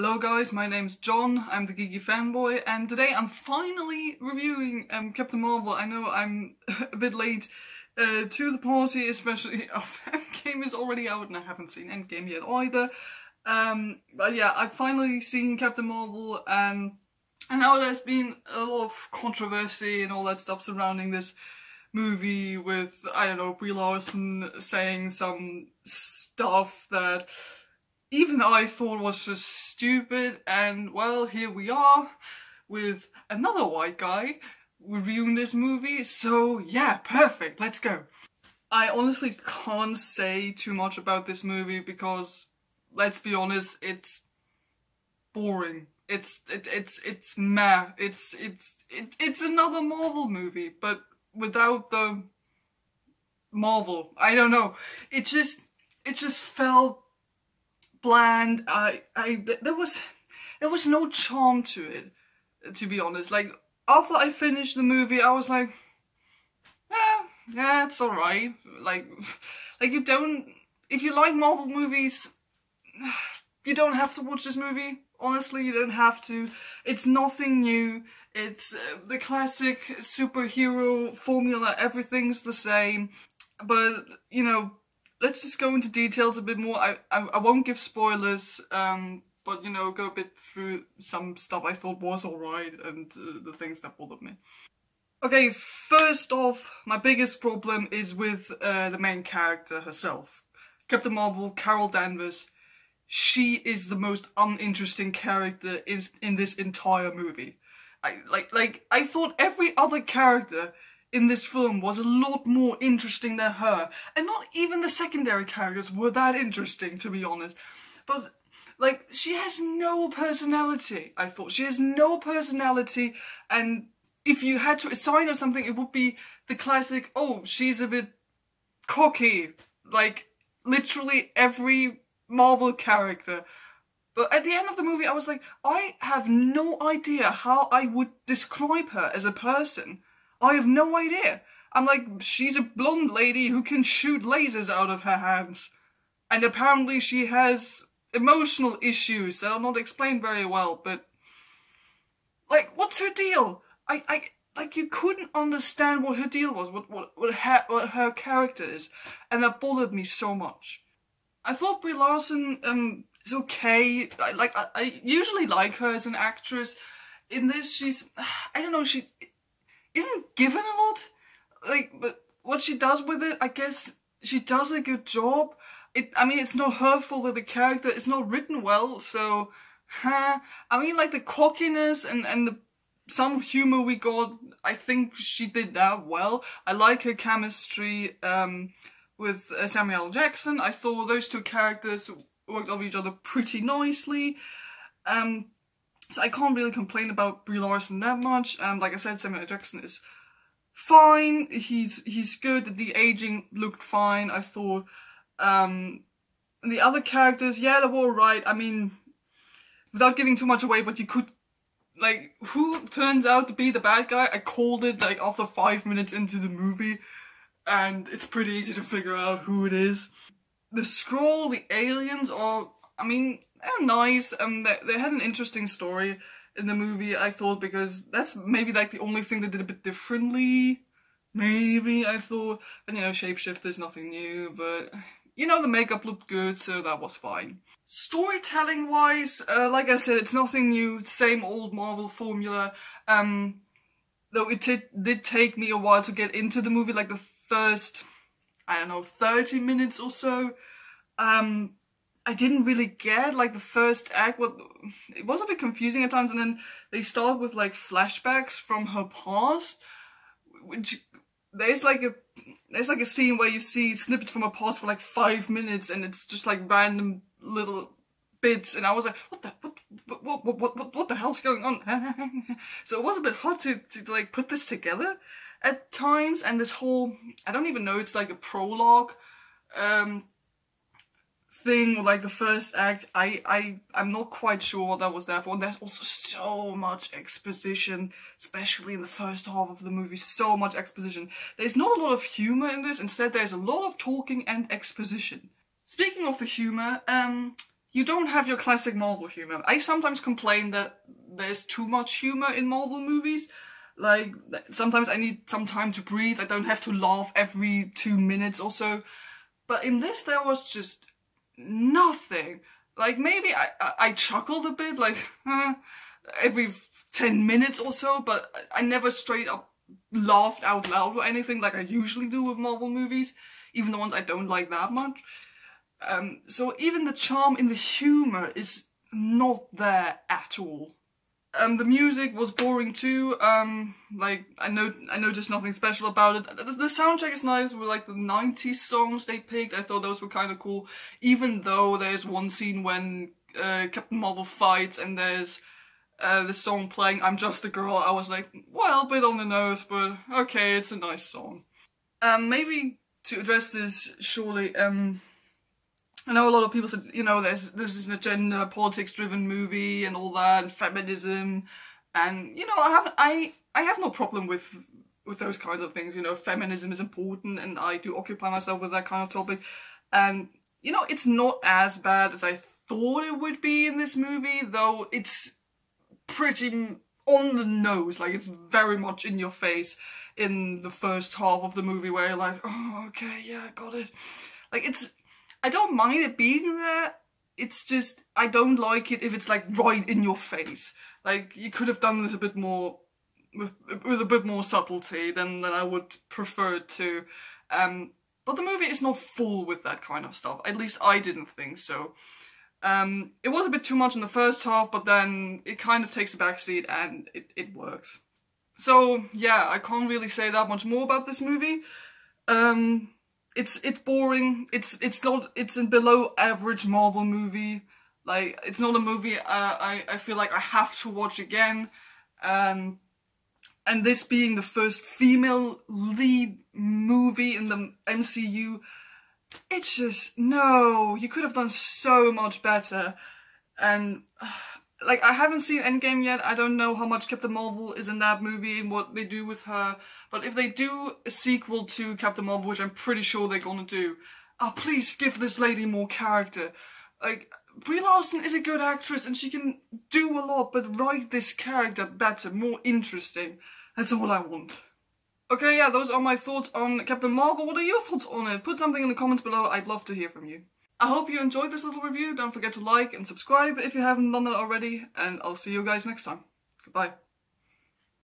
Hello guys, my name's John, I'm the Geeky Fanboy, and today I'm finally reviewing Captain Marvel. I know I'm a bit late to the party, especially Endgame is already out and I haven't seen Endgame yet either. But yeah, I've finally seen Captain Marvel, and I know there's been a lot of controversy and all that stuff surrounding this movie with, I don't know, Brie Larson saying some stuff that even I thought was just stupid, and well, here we are with another white guy reviewing this movie, so yeah, perfect, let's go. I honestly can't say too much about this movie because, let's be honest, it's boring. It's meh. It's another Marvel movie, but without the Marvel. I don't know. It just felt bland. There was no charm to it, to be honest. Like, after I finished the movie, I was like, yeah, it's alright. Like you don't, if you like Marvel movies, you don't have to watch this movie. Honestly, you don't have to. It's nothing new. It's the classic superhero formula. Everything's the same. But, you know, let's just go into details a bit more. I won't give spoilers, but, you know, go a bit through some stuff I thought was alright and the things that bothered me. Okay, first off, my biggest problem is with the main character herself. Captain Marvel, Carol Danvers. She is the most uninteresting character in this entire movie. I thought every other character in this film was a lot more interesting than her, and not even the secondary characters were that interesting, to be honest. But like, she has no personality. I thought she has no personality, and if you had to assign her something, it would be the classic, oh, she's a bit cocky, like literally every Marvel character. But at the end of the movie, I was like, I have no idea how I would describe her as a person. I have no idea. I'm like, she's a blonde lady who can shoot lasers out of her hands. And apparently she has emotional issues that are not explained very well, but like, what's her deal? Like, you couldn't understand what her deal was, what her character is, and that bothered me so much. I thought Brie Larson is okay. I usually like her as an actress. In this, she's, I don't know, she isn't given a lot, like, but what she does with it, I guess she does a good job. I mean, it's not her fault that the character is not written well, so, I mean, like, the cockiness and some humor we got, I think she did that well. I like her chemistry with Samuel L. Jackson. I thought those two characters worked off each other pretty nicely. So I can't really complain about Brie Larson that much. Like I said, Samuel L. Jackson is fine. He's good. The aging looked fine, I thought. The other characters, yeah, they were alright. I mean, without giving too much away, but you could, like, who turns out to be the bad guy? I called it, like, after 5 minutes into the movie, and it's pretty easy to figure out who it is. The Skrull, the aliens, are, I mean, they're nice. They had an interesting story in the movie, I thought, because that's maybe like the only thing they did a bit differently. Maybe, I thought. And you know, shapeshifters, nothing new, but you know, the makeup looked good, so that was fine. Storytelling wise, like I said, it's nothing new, same old Marvel formula. Though it did take me a while to get into the movie, like the first, I don't know, 30 minutes or so. I didn't really get, like, the first act. It was a bit confusing at times, and then they start with, like, flashbacks from her past, which there's like a scene where you see snippets from her past for like 5 minutes, and it's just like random little bits, and I was like, what the hell's going on? So it was a bit hard to like put this together at times, and this whole, I don't even know, it's like a prologue thing, like the first act, I'm not quite sure what that was there for. And there's also so much exposition, especially in the first half of the movie, so much exposition. There's not a lot of humor in this, instead there's a lot of talking and exposition. Speaking of the humor, you don't have your classic Marvel humor. I sometimes complain that there's too much humor in Marvel movies. Like, sometimes I need some time to breathe. I don't have to laugh every 2 minutes or so. But in this, there was just nothing. Like, maybe I chuckled a bit, like, every 10 minutes or so, but I never straight up laughed out loud or anything like I usually do with Marvel movies, even the ones I don't like that much. So even the charm in the humor is not there at all. The music was boring too. Like, I noticed nothing special about it. The soundtrack is nice with like the 90s songs they picked. I thought those were kind of cool. Even though there's one scene when Captain Marvel fights and there's the song playing, I'm Just a Girl. I was like, well, a bit on the nose, but okay, it's a nice song. Maybe to address this, surely, I know a lot of people said, you know, this is an agenda, politics-driven movie and all that, and feminism, and, you know, I have no problem with those kinds of things. You know, feminism is important, and I do occupy myself with that kind of topic, and, you know, it's not as bad as I thought it would be in this movie, though it's pretty on the nose. Like, it's very much in your face in the first half of the movie, where you're like, oh, okay, yeah, got it. Like, I don't mind it being there, it's just, I don't like it if it's like right in your face. Like, you could have done this a bit more, with a bit more subtlety than I would prefer it to. But the movie is not full with that kind of stuff, at least I didn't think so. It was a bit too much in the first half, but then it kind of takes a backseat and it works. So yeah, I can't really say that much more about this movie. It's boring. It's a below average Marvel movie. Like, it's not a movie I feel like I have to watch again. And this being the first female lead movie in the MCU, it's just, no, you could have done so much better. And like, I haven't seen Endgame yet. I don't know how much Captain Marvel is in that movie and what they do with her. But if they do a sequel to Captain Marvel, which I'm pretty sure they're gonna do, please give this lady more character. Like, Brie Larson is a good actress and she can do a lot, but write this character better, more interesting. That's all I want. Okay, yeah, those are my thoughts on Captain Marvel. What are your thoughts on it? Put something in the comments below. I'd love to hear from you. I hope you enjoyed this little review. Don't forget to like and subscribe if you haven't done that already, and I'll see you guys next time. Goodbye.